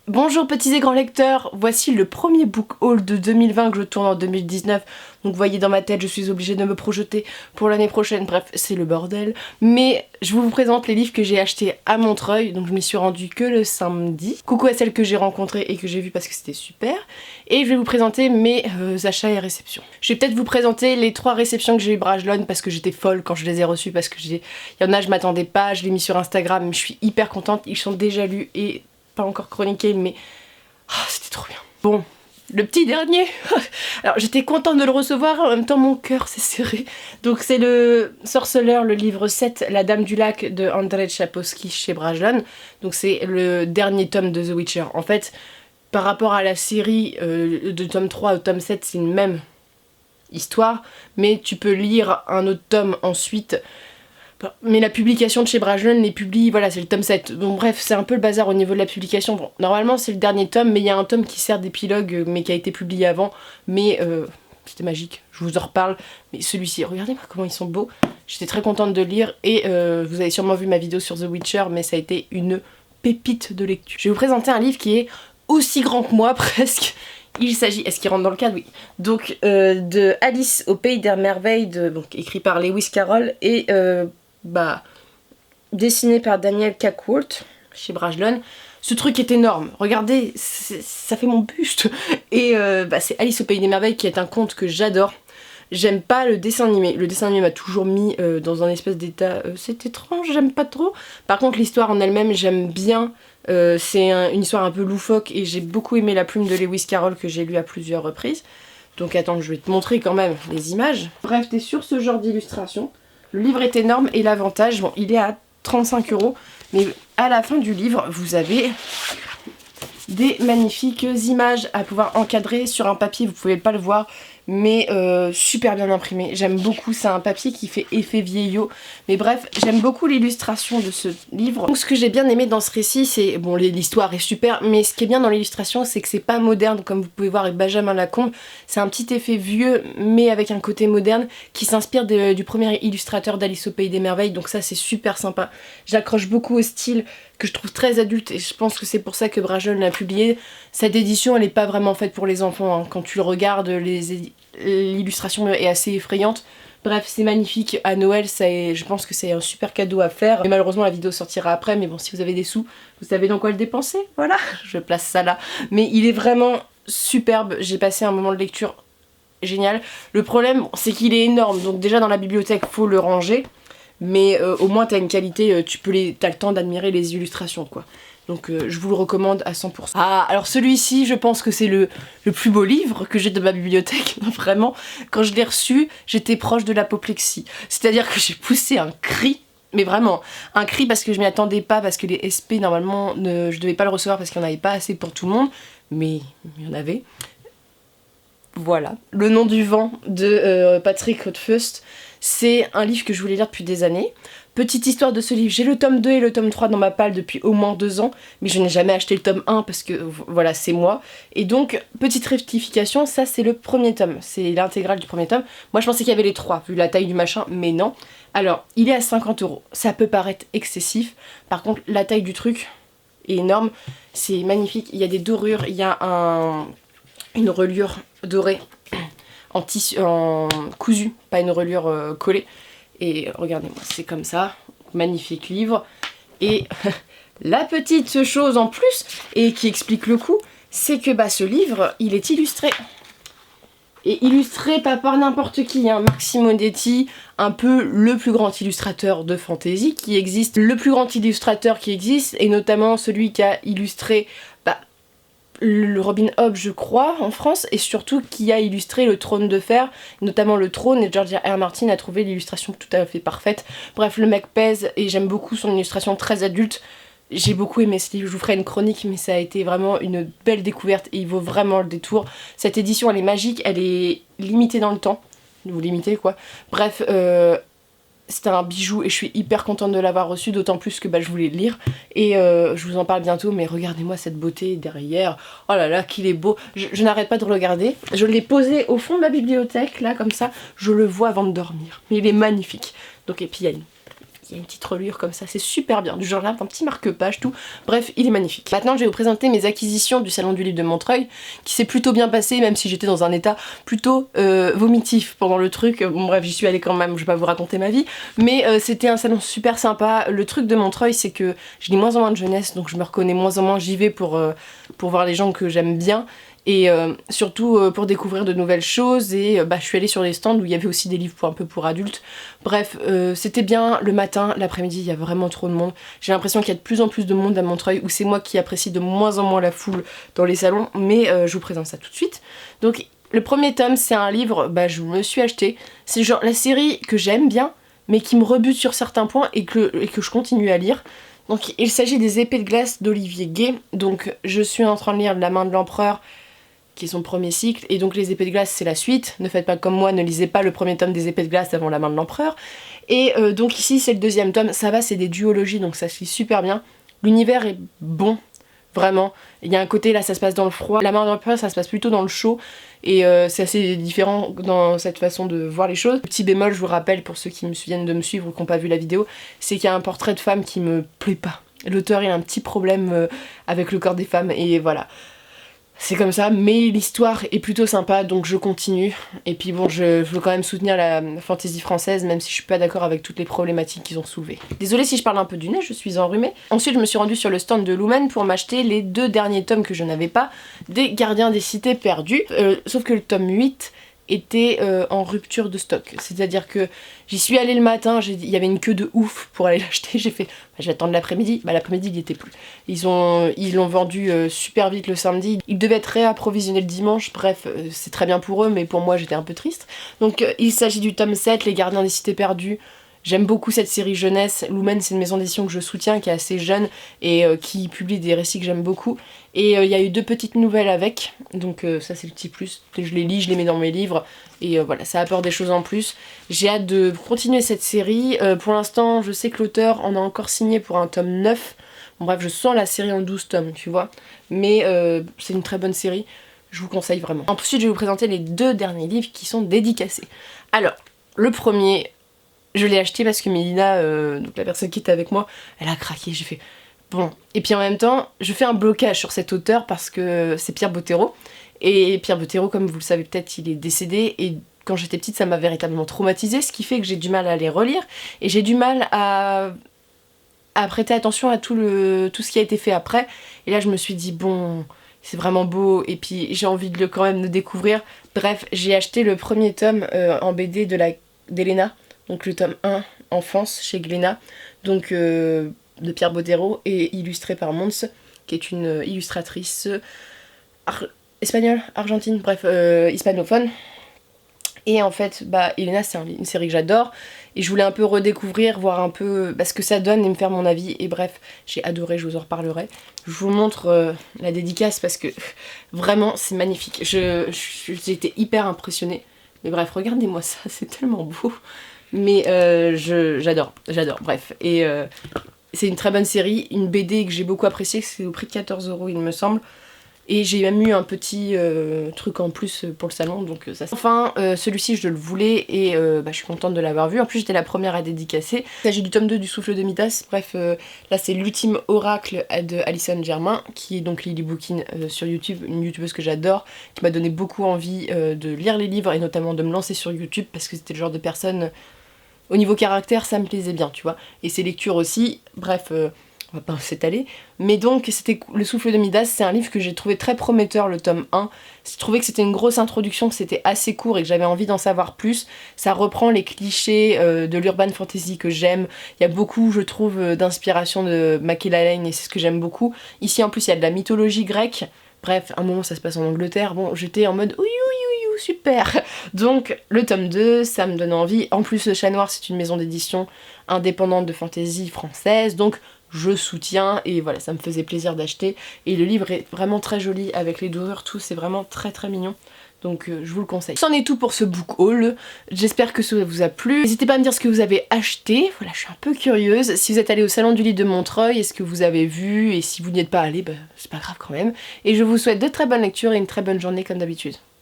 Bonjour petits et grands lecteurs, voici le premier book haul de 2020 que je tourne en 2019. Donc vous voyez dans ma tête, je suis obligée de me projeter pour l'année prochaine, bref c'est le bordel. Mais je vous présente les livres que j'ai achetés à Montreuil, donc je m'y suis rendue que le samedi. Coucou à celles que j'ai rencontrées et que j'ai vues parce que c'était super. Et je vais vous présenter mes achats et réceptions. Je vais peut-être vous présenter les 3 réceptions que j'ai eu Brajlon parce que j'étais folle quand je les ai reçues, parce que il y en a je m'attendais pas, je l'ai mis sur Instagram, je suis hyper contente, ils sont déjà lus et pas encore chroniqué, mais c'était trop bien. Bon, le petit dernier, alors j'étais contente de le recevoir, en même temps mon cœur s'est serré. Donc c'est le Sorceleur, le livre 7, La Dame du Lac de Andrzej Sapkowski chez Brajlon. Donc c'est le dernier tome de The Witcher. En fait, par rapport à la série de tome 3 au tome 7, c'est une même histoire, mais tu peux lire un autre tome ensuite. Mais la publication de chez Brajlon les publie, voilà, c'est le tome 7. Donc bref, c'est un peu le bazar au niveau de la publication. Bon, normalement c'est le dernier tome, mais il y a un tome qui sert d'épilogue, mais qui a été publié avant. Mais c'était magique, je vous en reparle. Mais celui-ci, regardez-moi comment ils sont beaux. J'étais très contente de lire et vous avez sûrement vu ma vidéo sur The Witcher, mais ça a été une pépite de lecture. Je vais vous présenter un livre qui est aussi grand que moi presque. Il s'agit, est-ce qu'il rentre dans le cadre? Oui. Donc de Alice au Pays des Merveilles, donc, écrit par Lewis Carroll et dessiné par Daniel Cakworth chez Brajlon. Ce truc est énorme, regardez, ça fait mon buste. Et c'est Alice au Pays des Merveilles qui est un conte que j'adore. J'aime pas le dessin animé. Le dessin animé m'a toujours mis dans un espèce d'état... c'est étrange, j'aime pas trop. Par contre l'histoire en elle-même, j'aime bien. C'est une histoire un peu loufoque et j'ai beaucoup aimé La Plume de Lewis Carroll que j'ai lu à plusieurs reprises. Donc attends, je vais te montrer quand même les images. Bref, t'es sur ce genre d'illustration. Le livre est énorme et l'avantage, bon, il est à 35 €, mais à la fin du livre, vous avez des magnifiques images à pouvoir encadrer sur un papier, vous pouvez pas le voir, mais super bien imprimé. J'aime beaucoup, c'est un papier qui fait effet vieillot. Mais bref, j'aime beaucoup l'illustration de ce livre. Donc ce que j'ai bien aimé dans ce récit, c'est... Bon, l'histoire est super, mais ce qui est bien dans l'illustration, c'est que c'est pas moderne, comme vous pouvez voir avec Benjamin Lacombe. C'est un petit effet vieux, mais avec un côté moderne, qui s'inspire du premier illustrateur d'Alice au Pays des Merveilles. Donc ça, c'est super sympa. J'accroche beaucoup au style, que je trouve très adulte, et je pense que c'est pour ça que Brajlon l'a publié. Cette édition, elle est pas vraiment faite pour les enfants, hein. Quand tu le regardes, l'illustration est assez effrayante. Bref, c'est magnifique. À Noël, je pense que c'est un super cadeau à faire. Mais malheureusement, la vidéo sortira après, mais bon, si vous avez des sous, vous savez dans quoi le dépenser, voilà. Je place ça là. Mais il est vraiment superbe. J'ai passé un moment de lecture génial. Le problème, c'est qu'il est énorme, donc déjà dans la bibliothèque, faut le ranger. Mais au moins t'as une qualité, t'as le temps d'admirer les illustrations quoi. Donc je vous le recommande à 100%. Ah, alors celui-ci, je pense que c'est le plus beau livre que j'ai de ma bibliothèque. Vraiment, quand je l'ai reçu, j'étais proche de l'apoplexie. C'est-à-dire que j'ai poussé un cri, mais vraiment, un cri parce que je m'y attendais pas, parce que les SP, normalement, je devais pas le recevoir parce qu'il n'y en avait pas assez pour tout le monde, mais il y en avait. Voilà, Le Nom du Vent de Patrick Rothfuss. C'est un livre que je voulais lire depuis des années. Petite histoire de ce livre, j'ai le tome 2 et le tome 3 dans ma palle depuis au moins 2 ans, mais je n'ai jamais acheté le tome 1 parce que voilà, c'est moi. Et donc, petite rectification, ça c'est le premier tome, c'est l'intégrale du premier tome. Moi je pensais qu'il y avait les 3, vu la taille du machin, mais non. Alors, il est à 50 €, ça peut paraître excessif, par contre la taille du truc est énorme, c'est magnifique, il y a des dorures, il y a une reliure dorée en tissu, en cousu, pas une reliure collée. Et regardez-moi, c'est comme ça, magnifique livre. Et la petite chose en plus, et qui explique le coup, c'est que ce livre, il est illustré. Et illustré pas par n'importe qui, hein. Marc Simonetti, un peu le plus grand illustrateur de fantasy qui existe, le plus grand illustrateur qui existe, et notamment celui qui a illustré le Robin Hobb je crois en France, et surtout qui a illustré le Trône de Fer, notamment le Trône, et George R. Martin a trouvé l'illustration tout à fait parfaite. Bref, le mec pèse et j'aime beaucoup son illustration très adulte. J'ai beaucoup aimé ce livre, je vous ferai une chronique, mais ça a été vraiment une belle découverte et il vaut vraiment le détour. Cette édition elle est magique, elle est limitée dans le temps, ou limitée quoi. Bref, c'était un bijou et je suis hyper contente de l'avoir reçu, d'autant plus que je voulais le lire et je vous en parle bientôt, mais regardez-moi cette beauté derrière, oh là là qu'il est beau, je n'arrête pas de le regarder, je l'ai posé au fond de ma bibliothèque là comme ça, je le vois avant de dormir, mais il est magnifique. Donc et puis il y a il y a une petite reliure comme ça, c'est super bien, du genre là, un petit marque-page, tout. Bref, il est magnifique. Maintenant, je vais vous présenter mes acquisitions du Salon du Livre de Montreuil, qui s'est plutôt bien passé, même si j'étais dans un état plutôt vomitif pendant le truc. Bon bref, j'y suis allée quand même, je vais pas vous raconter ma vie, mais c'était un salon super sympa. Le truc de Montreuil, c'est que je lis moins en moins de jeunesse, donc je me reconnais moins en moins, j'y vais pour voir les gens que j'aime bien. Et surtout pour découvrir de nouvelles choses et je suis allée sur des stands où il y avait aussi des livres un peu pour adultes. Bref, c'était bien le matin, l'après-midi il y a vraiment trop de monde. J'ai l'impression qu'il y a de plus en plus de monde à Montreuil, où c'est moi qui apprécie de moins en moins la foule dans les salons, mais je vous présente ça tout de suite. Donc le premier tome, c'est un livre, je me suis acheté. C'est genre la série que j'aime bien, mais qui me rebute sur certains points et que je continue à lire. Donc il s'agit des Épées de glace d'Olivier Gay. Donc je suis en train de lire La main de l'empereur, qui est son premier cycle, et donc les Épées de glace c'est la suite. Ne faites pas comme moi, ne lisez pas le premier tome des Épées de glace avant La main de l'empereur. Et donc ici c'est le deuxième tome, ça va, c'est des duologies, donc ça se lit super bien. L'univers est bon, vraiment. Il y a un côté là, ça se passe dans le froid. La main de l'empereur, ça se passe plutôt dans le chaud, et c'est assez différent dans cette façon de voir les choses. Petit bémol, je vous rappelle, pour ceux qui viennent de me suivre ou qui n'ont pas vu la vidéo, c'est qu'il y a un portrait de femme qui me plaît pas. L'auteur il a un petit problème avec le corps des femmes, et voilà. C'est comme ça, mais l'histoire est plutôt sympa, donc je continue. Et puis bon, je veux quand même soutenir la fantaisie française, même si je suis pas d'accord avec toutes les problématiques qu'ils ont soulevées. Désolée si je parle un peu du nez, je suis enrhumée. Ensuite, je me suis rendue sur le stand de Lumen pour m'acheter les 2 derniers tomes que je n'avais pas, des Gardiens des Cités Perdues. Sauf que le tome 8 était en rupture de stock, c'est-à-dire que j'y suis allée le matin, il y avait une queue de ouf pour aller l'acheter, j'ai fait je vais attendre l'après-midi, l'après-midi il y était plus. Ils l'ont vendu super vite le samedi, ils devaient être réapprovisionnés le dimanche, bref c'est très bien pour eux, mais pour moi j'étais un peu triste. Donc il s'agit du tome 7, Les Gardiens des Cités Perdues. J'aime beaucoup cette série jeunesse. Lumen, c'est une maison d'édition que je soutiens, qui est assez jeune et qui publie des récits que j'aime beaucoup. Et il y a eu 2 petites nouvelles avec, donc ça c'est le petit plus. Je les lis, je les mets dans mes livres, et voilà, ça apporte des choses en plus. J'ai hâte de continuer cette série. Pour l'instant, je sais que l'auteur en a encore signé pour un tome 9. Bon, bref, je sens la série en 12 tomes, tu vois. Mais c'est une très bonne série, je vous conseille vraiment. Ensuite, je vais vous présenter les 2 derniers livres qui sont dédicacés. Alors, le premier... Je l'ai acheté parce que Mélina, donc la personne qui était avec moi, elle a craqué, j'ai fait bon. Et puis en même temps, je fais un blocage sur cet auteur parce que c'est Pierre Bottero. Et Pierre Bottero, comme vous le savez peut-être, il est décédé, et quand j'étais petite, ça m'a véritablement traumatisée, ce qui fait que j'ai du mal à les relire, et j'ai du mal à prêter attention à tout ce qui a été fait après. Et là je me suis dit bon, c'est vraiment beau, et puis j'ai envie de quand même le découvrir. Bref, j'ai acheté le premier tome en BD d'Elena. Donc le tome 1, Enfance, chez Glénat, donc de Pierre Bottero, et illustré par Mons, qui est une illustratrice espagnole, argentine, bref, hispanophone. Et en fait, Elena, c'est une série que j'adore, et je voulais un peu redécouvrir, voir un peu ce que ça donne et me faire mon avis, et bref, j'ai adoré, je vous en reparlerai. Je vous montre la dédicace parce que vraiment, c'est magnifique. J'ai été hyper impressionnée, mais bref, regardez-moi ça, c'est tellement beau. Mais j'adore, bref. Et c'est une très bonne série, une BD que j'ai beaucoup appréciée, c'est au prix de 14 € il me semble. Et j'ai même eu un petit truc en plus pour le salon, donc ça. Enfin, celui-ci je le voulais, et je suis contente de l'avoir vu. En plus j'étais la première à dédicacer. Il s'agit du tome 2 du Souffle de Midas. Bref, là c'est l'ultime oracle de Alison Germain, qui est donc Lily Bookin sur YouTube, une youtubeuse que j'adore, qui m'a donné beaucoup envie de lire les livres, et notamment de me lancer sur YouTube, parce que c'était le genre de personne, au niveau caractère ça me plaisait bien, tu vois. Et ses lectures aussi, bref... on va pas s'étaler, mais donc c'était Le Souffle de Midas, c'est un livre que j'ai trouvé très prometteur, le tome 1. J'ai trouvé que c'était une grosse introduction, que c'était assez court et que j'avais envie d'en savoir plus. Ça reprend les clichés de l'urban fantasy que j'aime. Il y a beaucoup, je trouve, d'inspiration de Machiavel, et c'est ce que j'aime beaucoup. Ici en plus il y a de la mythologie grecque. Bref, à un moment ça se passe en Angleterre, bon j'étais en mode oui super. Donc le tome 2, ça me donne envie. En plus le Chat Noir, c'est une maison d'édition indépendante de fantasy française, donc je soutiens, et voilà, ça me faisait plaisir d'acheter. Et le livre est vraiment très joli avec les dorures, tout, c'est vraiment très très mignon. Donc je vous le conseille. C'en est tout pour ce book haul. J'espère que ça vous a plu. N'hésitez pas à me dire ce que vous avez acheté. Voilà, je suis un peu curieuse. Si vous êtes allé au Salon du Livre de Montreuil, est-ce que vous avez vu? Et si vous n'y êtes pas allé, c'est pas grave quand même. Et je vous souhaite de très bonnes lectures et une très bonne journée comme d'habitude.